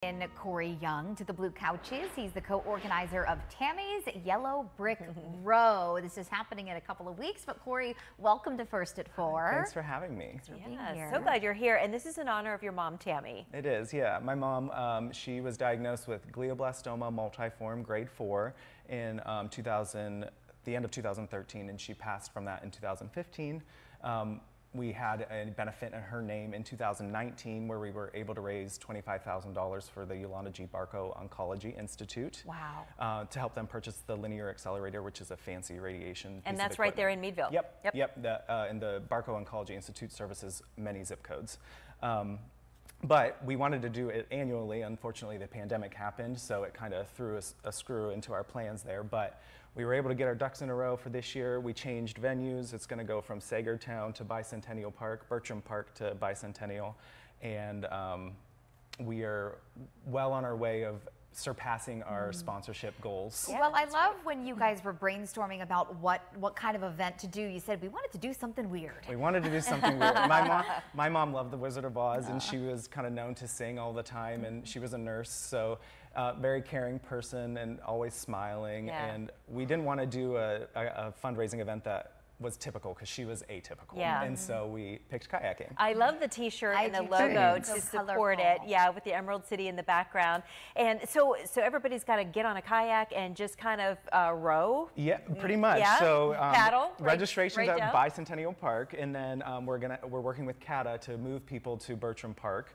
In Corey Young to the Blue Couches. He's the co-organizer of Tammy's Yellow Brick Row. This is happening in a couple of weeks, but Corey, welcome to First at 4. Thanks for having me. Thanks for being here. So glad you're here, and this is in honor of your mom, Tammy. It is, yeah. My mom, she was diagnosed with glioblastoma multiforme grade 4 in the end of 2013, and she passed from that in 2015. We had a benefit in her name in 2019 where we were able to raise $25,000 for the Yolanda G. Barco Oncology Institute. Wow. To help them purchase the linear accelerator, which is a fancy radiation And that's right there in Meadville. Yep. And the Barco Oncology Institute services many zip codes. But we wanted to do it annually. Unfortunately, the pandemic happened, so it kind of threw a screw into our plans there. But we were able to get our ducks in a row for this year. We changed venues. It's going to go from Sagertown to Bicentennial Park, Bertram Park to Bicentennial. And we are well on our way of surpassing our sponsorship goals. Yeah, well, I love when you guys were brainstorming about what kind of event to do. You said we wanted to do something weird. We wanted to do something weird. My mom loved The Wizard of Oz, and she was kind of known to sing all the time, and she was a nurse, so very caring person and always smiling. Yeah. And we didn't want to do a fundraising event that was typical because she was atypical. Yeah. And so we picked kayaking. I love the t-shirt and the do logo too. to So support colorful. it. Yeah, with the Emerald City in the background. And so everybody's got to get on a kayak and just kind of row. Yeah, pretty much. Yeah. So Paddle. registration's right at down. Bicentennial Park, and then we're working with CATA to move people to Bertram Park,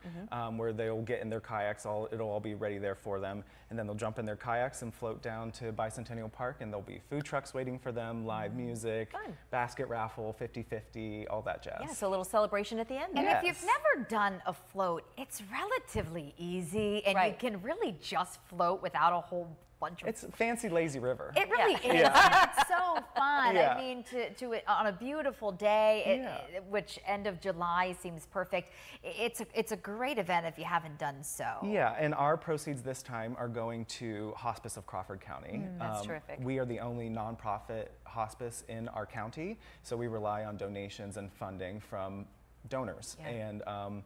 where they'll get in their kayaks. It'll all be ready there for them, and then they'll jump in their kayaks and float down to Bicentennial Park, and there'll be food trucks waiting for them, live music, Fun. basket raffle, 50-50, all that jazz. Yeah, so a little celebration at the end. And Yes. if you've never done a float, it's relatively easy, and you can really just float without a whole bunch of. It's a fancy, lazy river. It really is. Yeah. It's so fun. Yeah. I mean, to it on a beautiful day, which end of July seems perfect. It's a great event if you haven't done so. Yeah, and our proceeds this time are going to Hospice of Crawford County. That's terrific. We are the only nonprofit hospice in our county, so we rely on donations and funding from donors. Yeah. And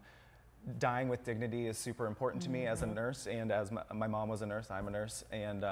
dying with dignity is super important to me as a nurse, and as my mom was a nurse, I'm a nurse, and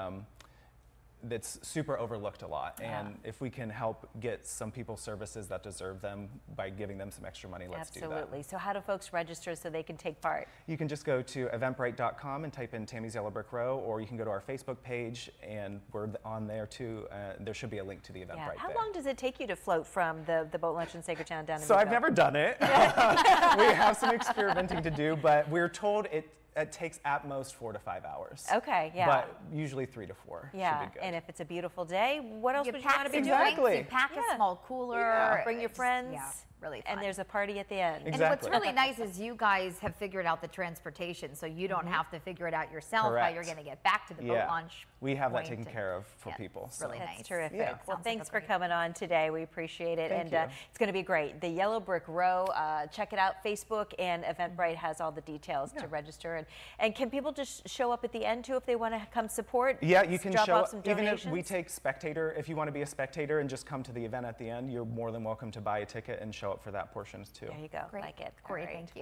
it's super overlooked a lot. And if we can help get some people services that deserve them by giving them some extra money, let's do that. Absolutely. So how do folks register so they can take part? You can just go to eventbrite.com and type in Tammy's Yellow Brick Row, or you can go to our Facebook page, and we're on there too. There should be a link to the Eventbrite How there. long does it take you to float from the boat launch in Sagertown down to So I've Meadville? never done it. We have some experimenting to do, but we're told it takes at most 4 to 5 hours. Okay, yeah. But usually 3 to 4 Yeah, should be good. and if it's a beautiful day, what else would you pack want to be some doing? drinks, Exactly. you pack a Yeah. small cooler. Yeah. Bring your It's- friends. Yeah, really fun. And there's a party at the end. Exactly. And what's really nice is you guys have figured out the transportation, so you don't have to figure it out yourself how Correct. you're going to get back to the boat Yeah. launch. We have that point taken and- care of for yeah, people. it's So. really That's nice. terrific. Yeah. Well, Sounds like thanks a for great coming on today. We appreciate it. Thank and you. It's going to be great. The Yellow Brick Row, check it out. Facebook and Eventbrite has all the details to register. And can people just show up at the end too if they want to come support? Yeah, you can drop show off some even if donations? we take spectator. If you want to be a spectator and just come to the event at the end, you're more than welcome to buy a ticket and show up for that portion too. There you go. Great. Like it. Corey, All right. thank you.